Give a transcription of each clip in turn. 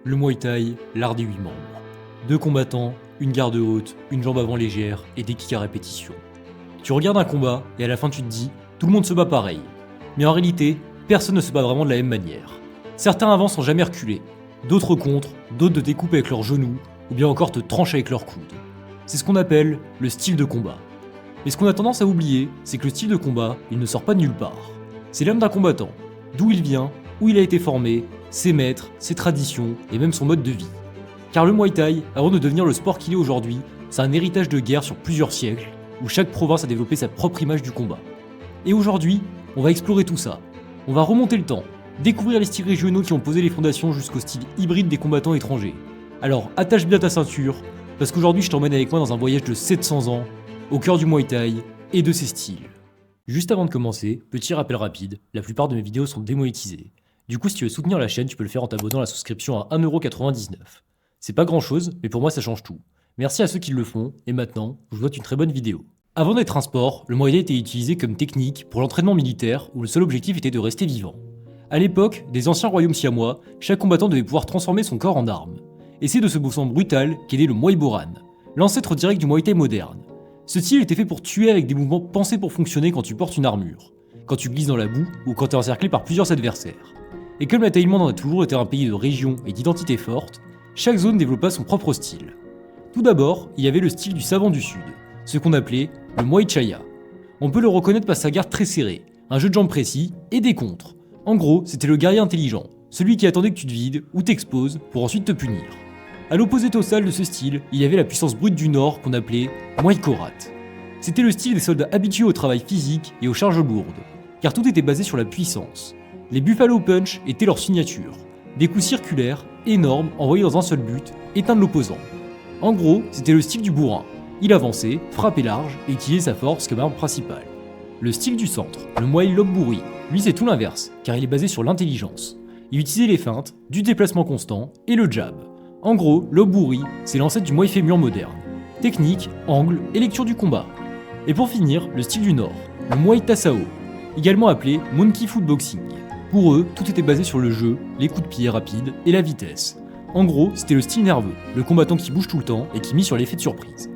Le Muay Thai, l'art des 8 membres. 2 combattants, une garde haute, une jambe avant légère et des kicks à répétition. Tu regardes un combat et à la fin tu te dis, tout le monde se bat pareil. Mais en réalité, personne ne se bat vraiment de la même manière. Certains avancent sans jamais reculer, d'autres contre, d'autres te découpent avec leurs genoux, ou bien encore te tranchent avec leurs coudes. C'est ce qu'on appelle le style de combat. Mais ce qu'on a tendance à oublier, c'est que le style de combat, il ne sort pas de nulle part. C'est l'âme d'un combattant, d'où il vient, où il a été formé, ses maîtres, ses traditions et même son mode de vie. Car le Muay Thai, avant de devenir le sport qu'il est aujourd'hui, c'est un héritage de guerre sur plusieurs siècles, où chaque province a développé sa propre image du combat. Et aujourd'hui, on va explorer tout ça. On va remonter le temps, découvrir les styles régionaux qui ont posé les fondations jusqu'au style hybride des combattants étrangers. Alors attache bien ta ceinture, parce qu'aujourd'hui je t'emmène avec moi dans un voyage de 700 ans, au cœur du Muay Thai et de ses styles. Juste avant de commencer, petit rappel rapide, la plupart de mes vidéos sont démonétisées. Du coup si tu veux soutenir la chaîne, tu peux le faire en t'abonnant à la souscription à 1,99€. C'est pas grand chose, mais pour moi ça change tout. Merci à ceux qui le font, et maintenant, je vous souhaite une très bonne vidéo. Avant d'être un sport, le Muay Thai était utilisé comme technique pour l'entraînement militaire où le seul objectif était de rester vivant. A l'époque, des anciens royaumes siamois, chaque combattant devait pouvoir transformer son corps en arme. Et c'est de ce mouvement brutal qu'est né le Muay Boran, l'ancêtre direct du Muay Thai moderne. Ce style était fait pour tuer avec des mouvements pensés pour fonctionner quand tu portes une armure, quand tu glisses dans la boue ou quand tu es encerclé par plusieurs adversaires. Et comme la Thaïlande a toujours été un pays de région et d'identité forte, chaque zone développa son propre style. Tout d'abord, il y avait le style du savant du sud, ce qu'on appelait le Muay Chaya. On peut le reconnaître par sa garde très serrée, un jeu de jambes précis et des contres. En gros, c'était le guerrier intelligent, celui qui attendait que tu te vides ou t'exposes pour ensuite te punir. A l'opposé total de ce style, il y avait la puissance brute du Nord qu'on appelait Muay Korat. C'était le style des soldats habitués au travail physique et aux charges lourdes, car tout était basé sur la puissance. Les Buffalo Punch étaient leur signature, des coups circulaires, énormes, envoyés dans un seul but, éteindre l'opposant. En gros, c'était le style du bourrin. Il avançait, frappait large et utilisait sa force comme arme principale. Le style du centre, le Muay Lobburi, lui c'est tout l'inverse, car il est basé sur l'intelligence. Il utilisait les feintes, du déplacement constant et le jab. En gros, Lobburi, c'est l'ancêtre du Muay Fémur moderne. Technique, angle et lecture du combat. Et pour finir, le style du Nord, le Muay Tasao, également appelé Monkey Foot Boxing. Pour eux, tout était basé sur le jeu, les coups de pied rapides et la vitesse. En gros, c'était le style nerveux, le combattant qui bouge tout le temps et qui mise sur l'effet de surprise.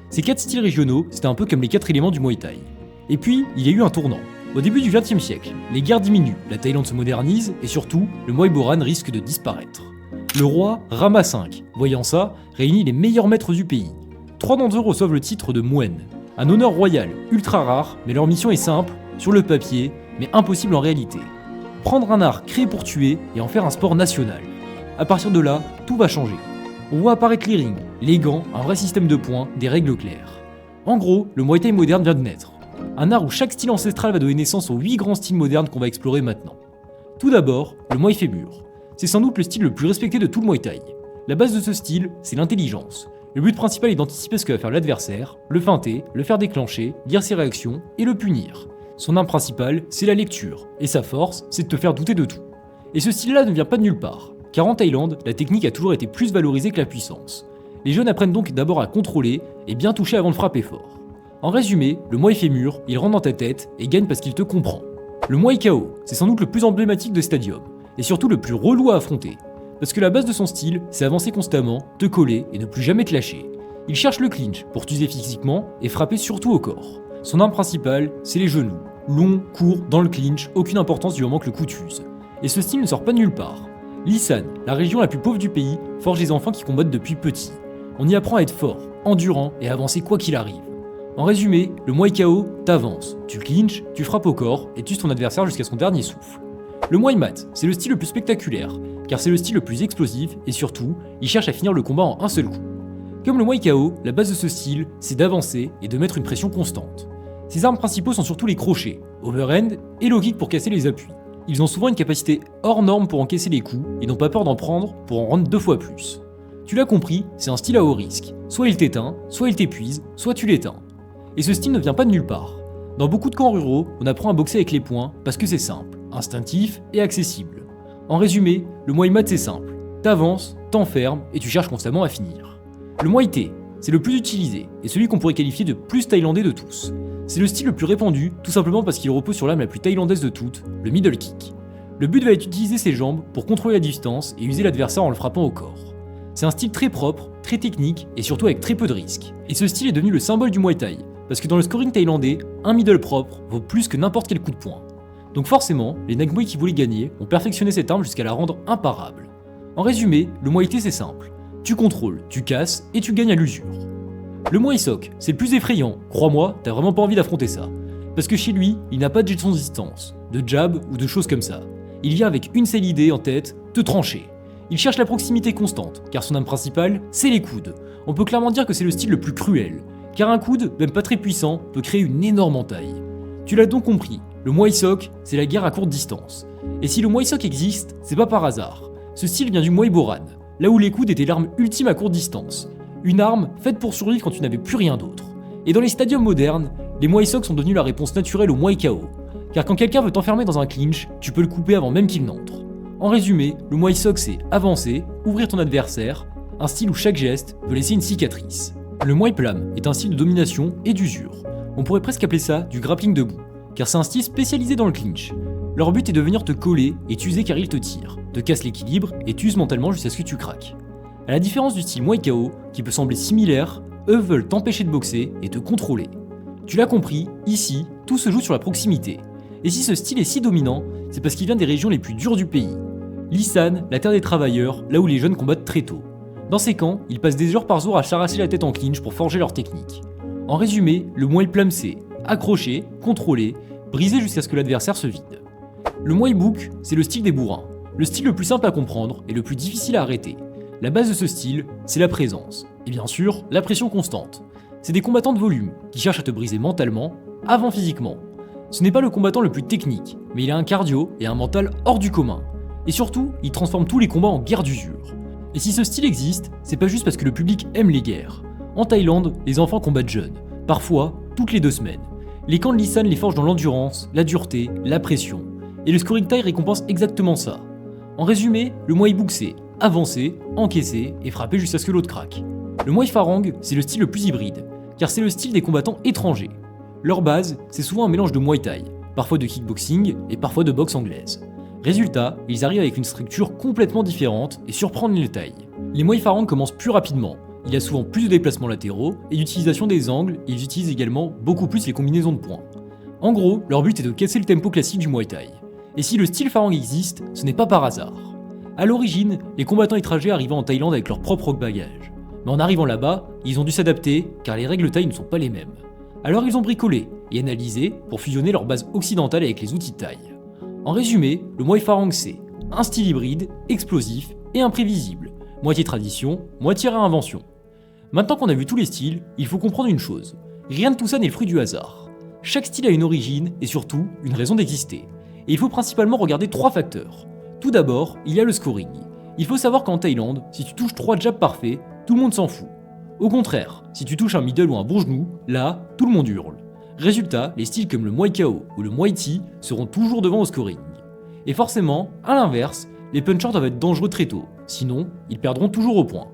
Ces 4 styles régionaux, c'était un peu comme les 4 éléments du Muay Thai. Et puis, il y a eu un tournant. Au début du XXe siècle, les guerres diminuent, la Thaïlande se modernise et surtout, le Muay Boran risque de disparaître. Le roi Rama V, voyant ça, réunit les meilleurs maîtres du pays. 3 d'entre eux reçoivent le titre de Mouen, un honneur royal ultra rare, mais leur mission est simple, sur le papier, mais impossible en réalité. Prendre un art créé pour tuer et en faire un sport national. À partir de là, tout va changer. On voit apparaître les rings, les gants, un vrai système de points, des règles claires. En gros, le Muay Thai moderne vient de naître. Un art où chaque style ancestral va donner naissance aux 8 grands styles modernes qu'on va explorer maintenant. Tout d'abord, le Muay Fémur. C'est sans doute le style le plus respecté de tout le Muay Thai. La base de ce style, c'est l'intelligence. Le but principal est d'anticiper ce que va faire l'adversaire, le feinter, le faire déclencher, lire ses réactions et le punir. Son arme principale, c'est la lecture, et sa force, c'est de te faire douter de tout. Et ce style-là ne vient pas de nulle part, car en Thaïlande, la technique a toujours été plus valorisée que la puissance. Les jeunes apprennent donc d'abord à contrôler et bien toucher avant de frapper fort. En résumé, le Muay Fémur, il rentre dans ta tête et gagne parce qu'il te comprend. Le Muay KO, c'est sans doute le plus emblématique de Stadium, et surtout le plus relou à affronter. Parce que la base de son style, c'est avancer constamment, te coller et ne plus jamais te lâcher. Il cherche le clinch pour t'user physiquement et frapper surtout au corps. Son arme principale, c'est les genoux. Long, court, dans le clinch, aucune importance du moment que le coup t'use. Et ce style ne sort pas de nulle part. L'Isan, la région la plus pauvre du pays, forge des enfants qui combattent depuis petits. On y apprend à être fort, endurant et à avancer quoi qu'il arrive. En résumé, le Muay KO, t'avances, tu clinches, tu frappes au corps et tues ton adversaire jusqu'à son dernier souffle. Le Muay Mat, c'est le style le plus spectaculaire, car c'est le style le plus explosif et surtout, il cherche à finir le combat en un seul coup. Comme le Muay KO, la base de ce style, c'est d'avancer et de mettre une pression constante. Ses armes principaux sont surtout les crochets, overhand et low kick pour casser les appuis. Ils ont souvent une capacité hors norme pour encaisser les coups et n'ont pas peur d'en prendre pour en rendre 2 fois plus. Tu l'as compris, c'est un style à haut risque. Soit il t'éteint, soit il t'épuise, soit tu l'éteins. Et ce style ne vient pas de nulle part. Dans beaucoup de camps ruraux, on apprend à boxer avec les poings parce que c'est simple, instinctif et accessible. En résumé, le Muay Mat c'est simple. T'avances, t'enfermes et tu cherches constamment à finir. Le Muay Thai, c'est le plus utilisé et celui qu'on pourrait qualifier de plus thaïlandais de tous. C'est le style le plus répandu, tout simplement parce qu'il repose sur l'arme la plus thaïlandaise de toutes, le middle kick. Le but va être d'utiliser ses jambes pour contrôler la distance et user l'adversaire en le frappant au corps. C'est un style très propre, très technique et surtout avec très peu de risques. Et ce style est devenu le symbole du Muay Thai, parce que dans le scoring thaïlandais, un middle propre vaut plus que n'importe quel coup de poing. Donc forcément, les Nagmoy qui voulaient gagner ont perfectionné cette arme jusqu'à la rendre imparable. En résumé, le Muay Thai c'est simple. Tu contrôles, tu casses et tu gagnes à l'usure. Le Muay Sok, c'est le plus effrayant, crois-moi, t'as vraiment pas envie d'affronter ça. Parce que chez lui, il n'a pas de gestion de distance, de jab ou de choses comme ça. Il vient avec une seule idée en tête, te trancher. Il cherche la proximité constante, car son arme principale, c'est les coudes. On peut clairement dire que c'est le style le plus cruel, car un coude, même pas très puissant, peut créer une énorme entaille. Tu l'as donc compris, le Muay Sok, c'est la guerre à courte distance. Et si le Muay Sok existe, c'est pas par hasard. Ce style vient du Muay Boran, là où les coudes étaient l'arme ultime à courte distance. Une arme faite pour survivre quand tu n'avais plus rien d'autre. Et dans les stadiums modernes, les Muay Sok sont devenus la réponse naturelle au Muay KO. Car quand quelqu'un veut t'enfermer dans un clinch, tu peux le couper avant même qu'il n'entre. En résumé, le Muay Sok c'est avancer, ouvrir ton adversaire, un style où chaque geste peut laisser une cicatrice. Le Muay Plam est un style de domination et d'usure. On pourrait presque appeler ça du grappling debout, car c'est un style spécialisé dans le clinch. Leur but est de venir te coller et t'user car ils te tirent, te cassent l'équilibre et t'usent mentalement jusqu'à ce que tu craques. À la différence du style Muay KO, qui peut sembler similaire, eux veulent t'empêcher de boxer et te contrôler. Tu l'as compris, ici, tout se joue sur la proximité. Et si ce style est si dominant, c'est parce qu'il vient des régions les plus dures du pays. L'Isan, la terre des travailleurs, là où les jeunes combattent très tôt. Dans ces camps, ils passent des heures par jour à s'arracher la tête en clinch pour forger leur technique. En résumé, le Muay Plam c'est accrocher, contrôler, briser jusqu'à ce que l'adversaire se vide. Le Muay Book, c'est le style des bourrins, le style le plus simple à comprendre et le plus difficile à arrêter. La base de ce style, c'est la présence, et bien sûr, la pression constante. C'est des combattants de volume, qui cherchent à te briser mentalement, avant physiquement. Ce n'est pas le combattant le plus technique, mais il a un cardio et un mental hors du commun. Et surtout, il transforme tous les combats en guerre d'usure. Et si ce style existe, c'est pas juste parce que le public aime les guerres. En Thaïlande, les enfants combattent jeunes, parfois toutes les 2 semaines. Les camps de l'Isan les forgent dans l'endurance, la dureté, la pression. Et le scoring Thai récompense exactement ça. En résumé, le Muay Book c'est avancer, encaisser et frapper jusqu'à ce que l'autre craque. Le Muay Farang, c'est le style le plus hybride, car c'est le style des combattants étrangers. Leur base, c'est souvent un mélange de Muay Thai, parfois de kickboxing et parfois de boxe anglaise. Résultat, ils arrivent avec une structure complètement différente et surprennent les Thaïs. Les Muay Farang commencent plus rapidement, il y a souvent plus de déplacements latéraux et d'utilisation des angles, et ils utilisent également beaucoup plus les combinaisons de points. En gros, leur but est de casser le tempo classique du Muay Thai. Et si le style Farang existe, ce n'est pas par hasard. A l'origine, les combattants étrangers arrivaient en Thaïlande avec leur propre bagage. Mais en arrivant là-bas, ils ont dû s'adapter car les règles Thaï ne sont pas les mêmes. Alors ils ont bricolé et analysé pour fusionner leur base occidentale avec les outils Thaï. En résumé, le Muay Farang c'est un style hybride, explosif et imprévisible, moitié tradition, moitié réinvention. Maintenant qu'on a vu tous les styles, il faut comprendre une chose, rien de tout ça n'est le fruit du hasard. Chaque style a une origine et surtout une raison d'exister. Et il faut principalement regarder 3 facteurs. Tout d'abord, il y a le scoring. Il faut savoir qu'en Thaïlande, si tu touches 3 jabs parfaits, tout le monde s'en fout. Au contraire, si tu touches un middle ou un bon genou, là, tout le monde hurle. Résultat, les styles comme le Muay KO ou le Muay Thai seront toujours devant au scoring. Et forcément, à l'inverse, les punchers doivent être dangereux très tôt, sinon, ils perdront toujours au point.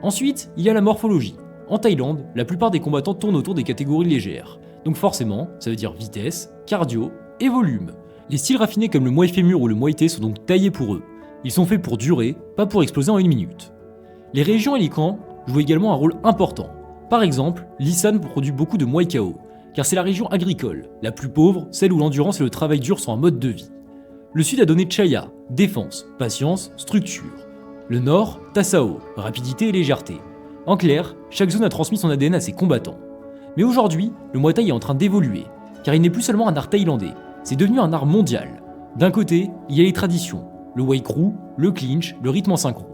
Ensuite, il y a la morphologie. En Thaïlande, la plupart des combattants tournent autour des catégories légères. Donc forcément, ça veut dire vitesse, cardio et volume. Les styles raffinés comme le Muay Fémur ou le Muay Thai sont donc taillés pour eux. Ils sont faits pour durer, pas pour exploser en 1 minute. Les régions et les camps jouent également un rôle important. Par exemple, l'Isan produit beaucoup de Muay KO, car c'est la région agricole, la plus pauvre, celle où l'endurance et le travail dur sont un mode de vie. Le sud a donné Chaya, défense, patience, structure. Le nord, Tassao, rapidité et légèreté. En clair, chaque zone a transmis son ADN à ses combattants. Mais aujourd'hui, le Muay Thai est en train d'évoluer, car il n'est plus seulement un art thaïlandais, c'est devenu un art mondial. D'un côté, il y a les traditions, le Wai Kru, le clinch, le rythme en synchrone.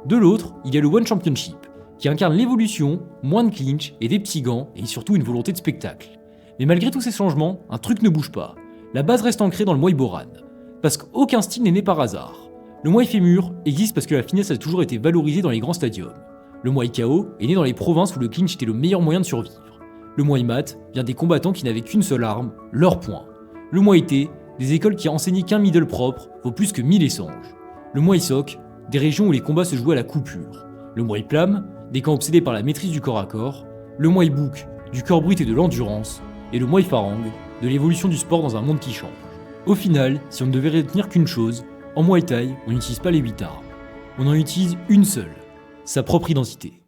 De l'autre, il y a le One Championship, qui incarne l'évolution, moins de clinch et des petits gants, et surtout une volonté de spectacle. Mais malgré tous ces changements, un truc ne bouge pas. La base reste ancrée dans le Muay Boran. Parce qu'aucun style n'est né par hasard. Le Muay Fémur existe parce que la finesse a toujours été valorisée dans les grands stadiums. Le Muay KO est né dans les provinces où le clinch était le meilleur moyen de survivre. Le Muay Mat vient des combattants qui n'avaient qu'une seule arme, leur poing. Le Muay Thai, des écoles qui enseignaient qu'un middle propre vaut plus que 1000 échanges. Le Muay Sok, des régions où les combats se jouaient à la coupure. Le Muay Plam, des camps obsédés par la maîtrise du corps à corps. Le Muay Book, du corps brut et de l'endurance. Et le Muay Farang, de l'évolution du sport dans un monde qui change. Au final, si on ne devait retenir qu'une chose, en Muay Thai, on n'utilise pas les 8 armes. On en utilise une seule, sa propre identité.